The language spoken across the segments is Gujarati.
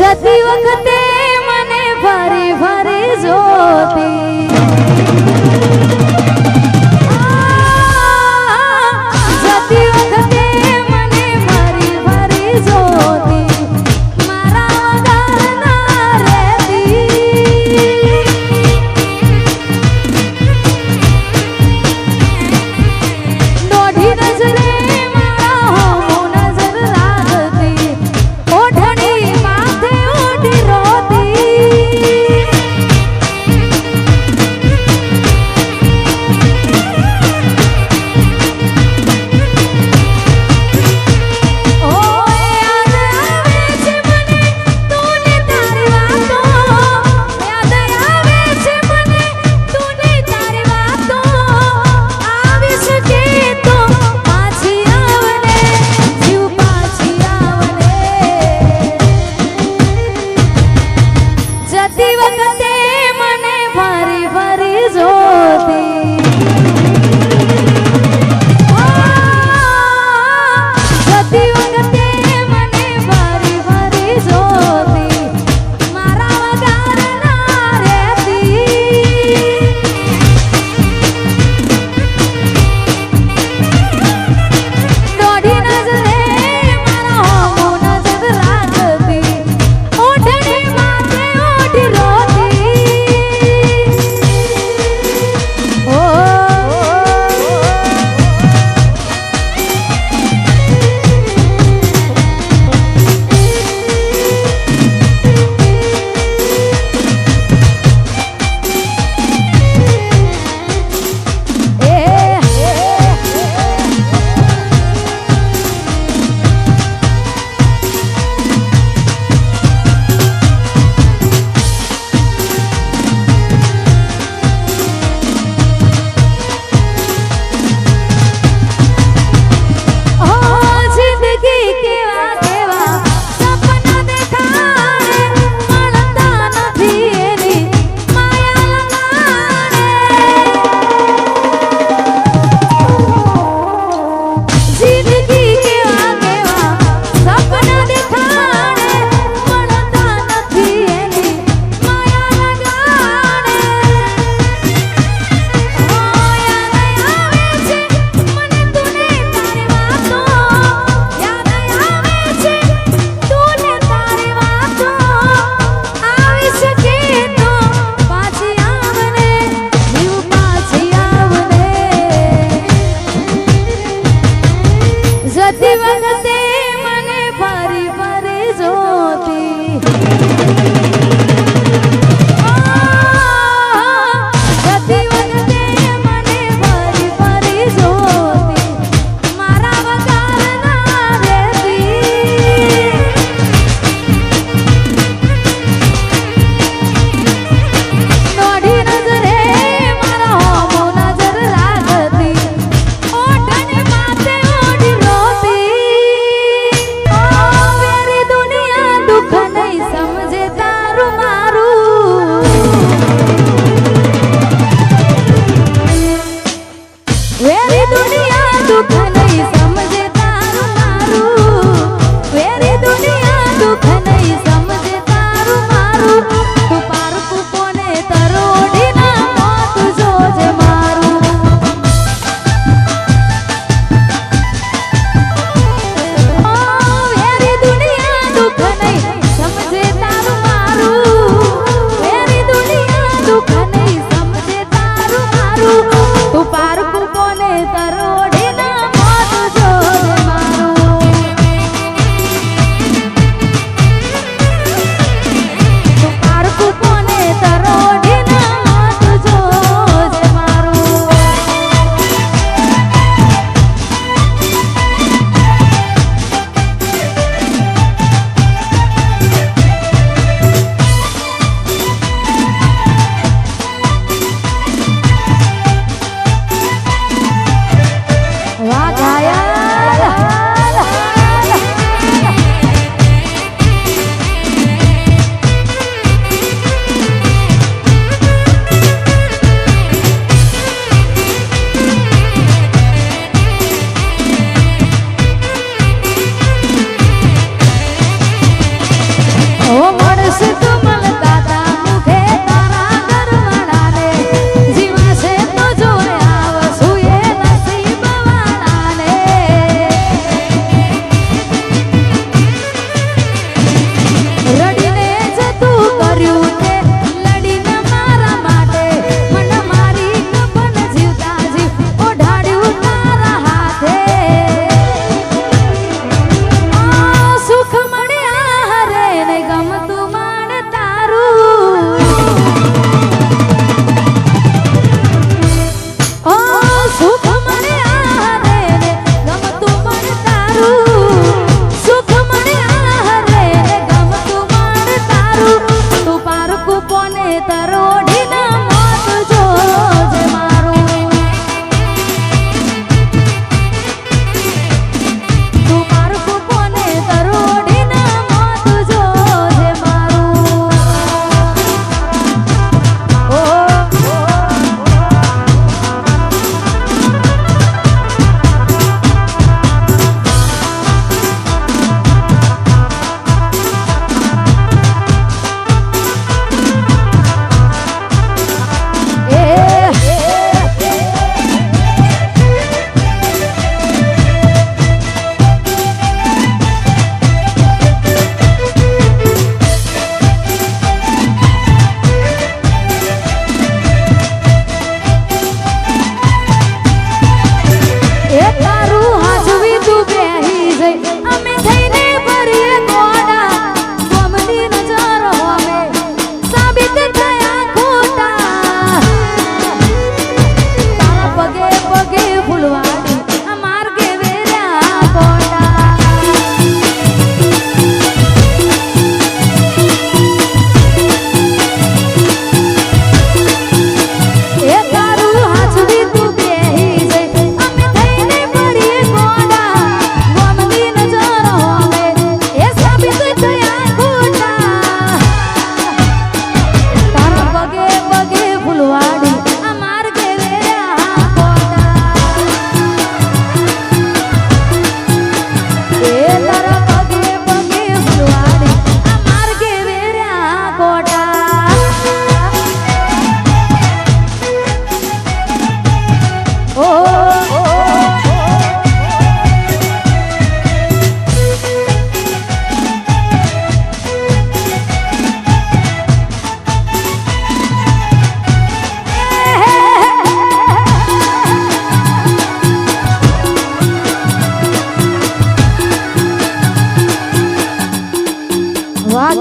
જતી વખતે મને ફરી ફરી જોતી જતી વખતે મને ફરી ફરી જોતી મારા વગર ના રહેતી દોઢી નજરે મારા હો નજર રાખતી ઓઢણી માથે ઓઢી રોતી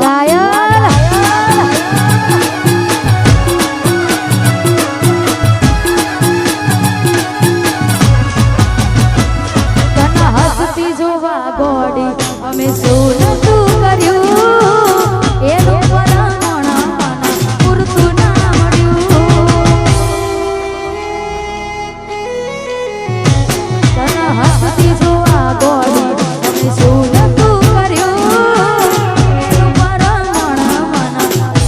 ઘાયલ તને હસતી જોવા ગોડી અમે શું નતું કર્યું એનું પરામણ પૂરતું ના મળ્યું તને હસતી જોવા ગોડી અમે શું નતું કર્યું એનું પરામણ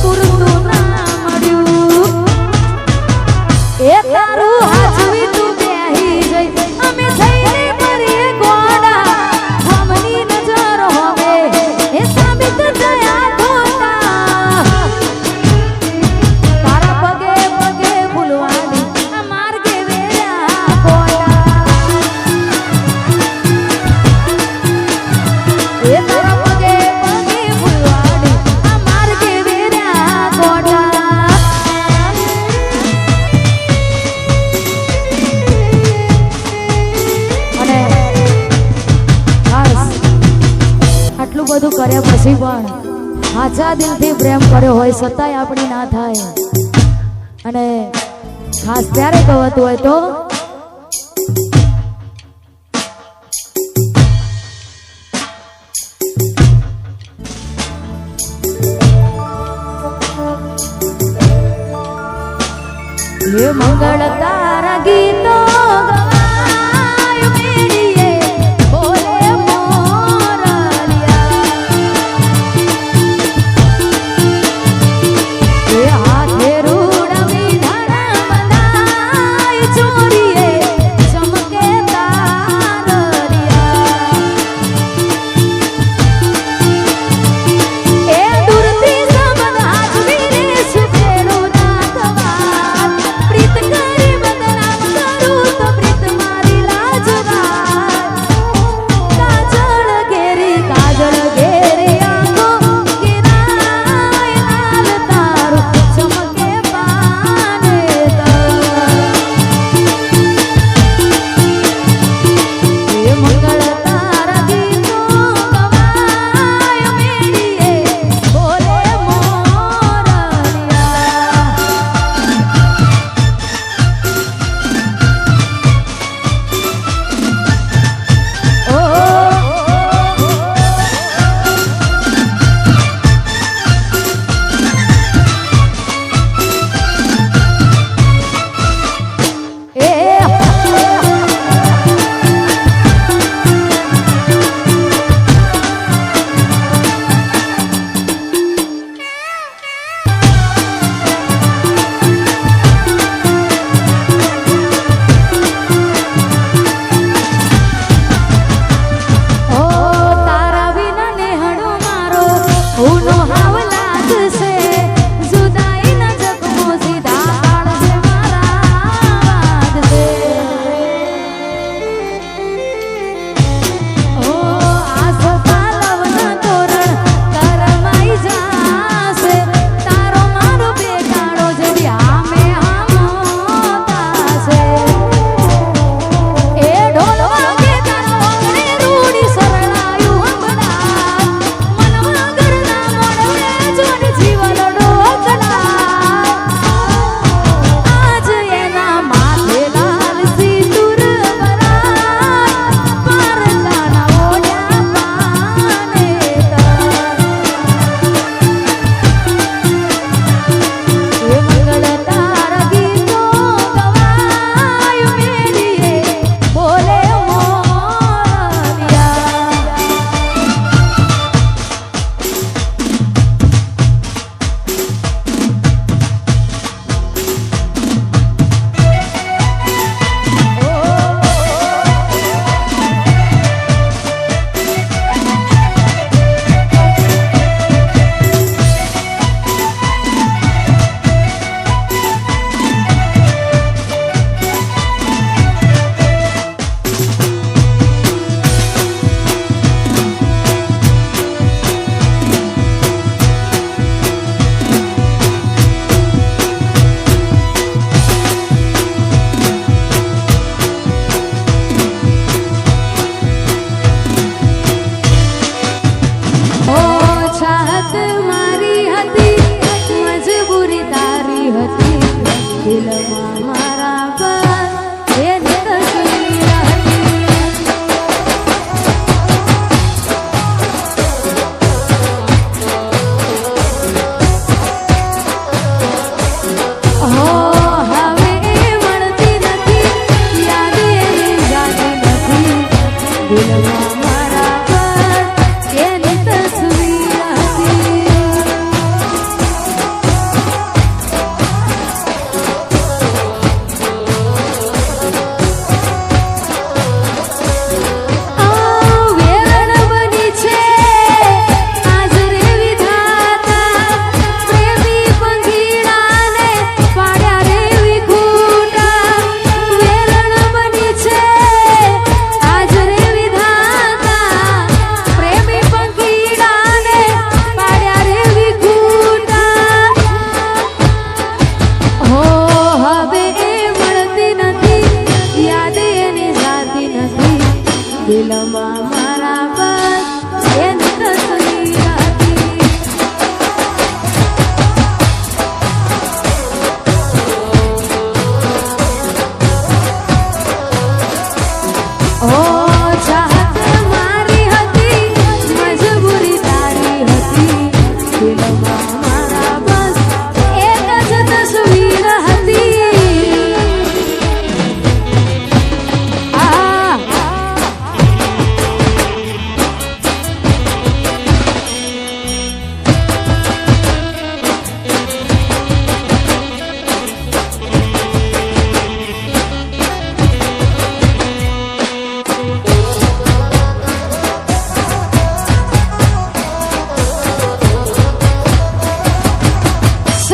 પૂરતું ના મળ્યું એ તારું હાચવી તું બેહી જઈ અમે થઈને કરીએ ગોડા હમની નજર હોવે એ સાબિત થયા ધોતા તારા પગે પગે ભૂલવાની આ માર્ગે વેર્યા ગોડા એ તારા પગે પગે ભૂલવાની આ માર્ગે વેર્યા ગોડા અને ખાસ આટલું બધું કર્યા પછી પણ સાચા દિલથી પ્રેમ કર્યો હોય છતાંય આપણી ના થાય અને ખાસ ત્યારે કહેવાતું હોય તો ये मंगल तारा गीतो गवायो मेरिए बोले मोरलिया ये हाथे रूड़ा में धड़ा बनाई चोरिए चमके ताररिया ए दूरती सबन हाजवी रे सुतेरो नाथवा प्रीत करे बदनाम करू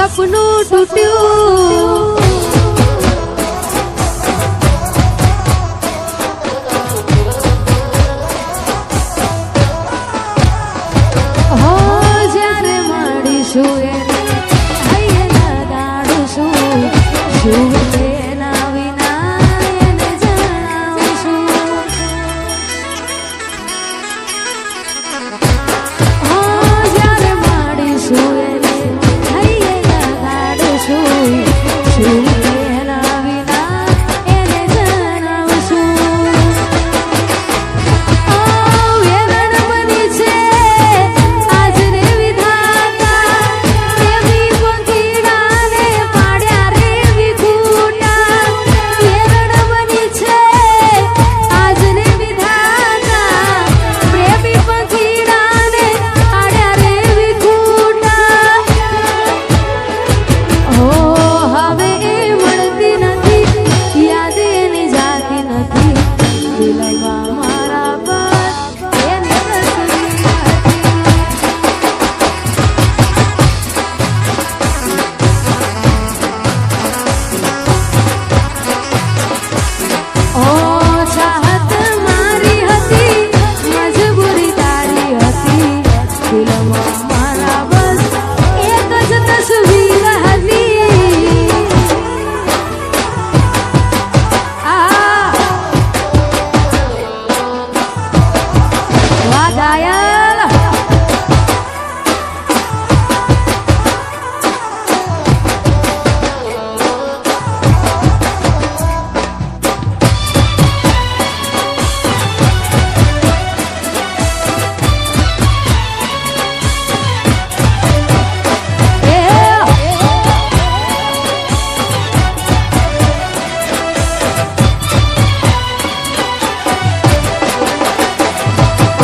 સપનું તૂટ્યું હો જ્યારે મળીશું એને હૈયે લગાડું શું એના વિના એને જણાવીશું હો જ્યારે મળીશું એને હૈયે લગાડું શું એના વિના એને જણાવીશું ઓ વેરણ બની છે આજને વિધાતા એવી પંખીડાને પાડ્યા રે વિખૂટા વેરણ બની છે આજને વિધાતા એવી પંખીડાને પાડ્યા રે વિખૂટા ઓ હવે એ મળતી નથી યાદ એની જાતી નથી દિલમાં મારા પર એની તસવીર હતી ઓ ચાહત મારી હતી મજબૂરી તારી હતી દિલમાં મારા બસ એક જ તસવીર હતી આ વાહ ઘાયલ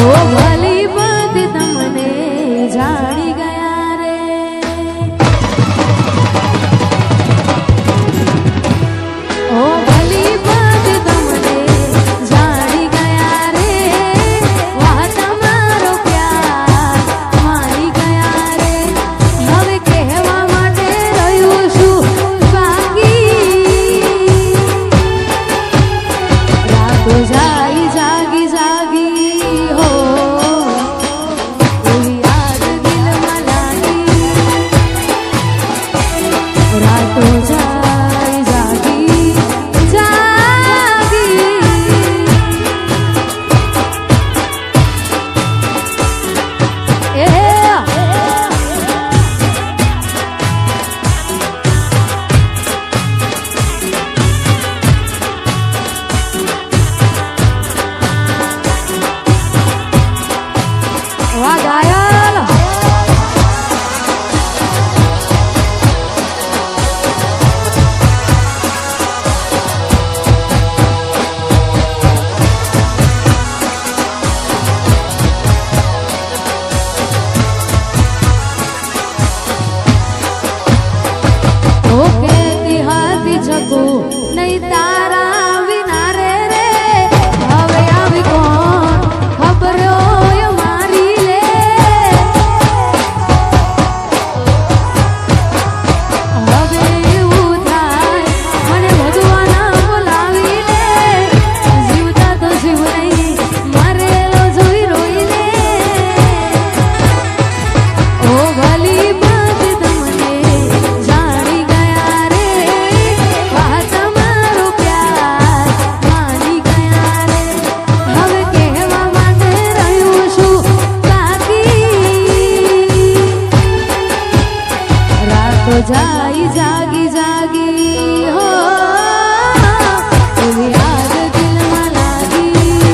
ઓ ભલી બધી તમને જાણી ગયા રે ઓ ભલી બધી તમને જાણી ગયા રે વાહ તમારો પ્યાર મારી ગયા રે હવે કહેવા માટે રહ્યું શું બાકી રાતો જાય જાગી જાગી હો એવી યાદ દિલમાં લાગી રાતો જાય જાગી જાગી એ વાહ ઘાયલ ઓ કહેતી હતી જગું નહીં તારા વિના રે રે હવે આવી કોણ ખબર હોય મારી લે હવે એવું થાય મને ભગવાના બોલાવી લે જીવતા તો જીવ નહીં મરેલો જોઈ રોઈ લે ઓ ભલી બધી તમને જાણી ગયા રે વાહ તમારો પ્યાર માની ગયા રે હવે કહેવા માટે રહ્યું શું બાકી રાતો જાય જાગી જાગી હો એવી યાદ દિલમાં લાગી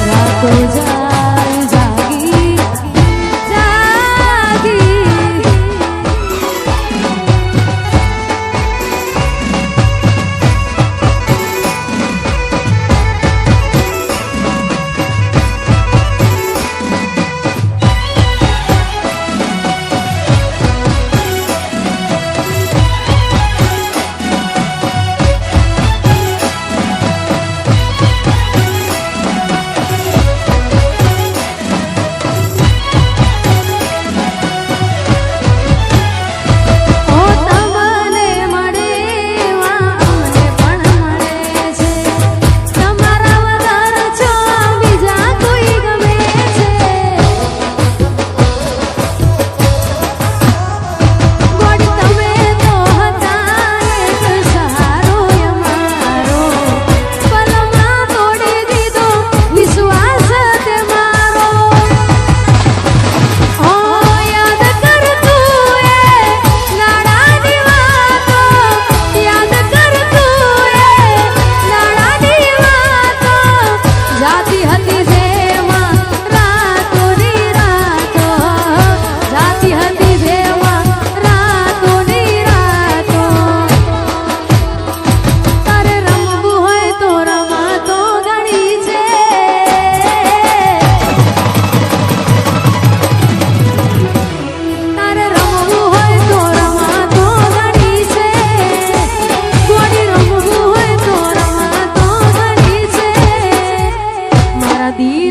રાતો જાય જાગી જાગી નદી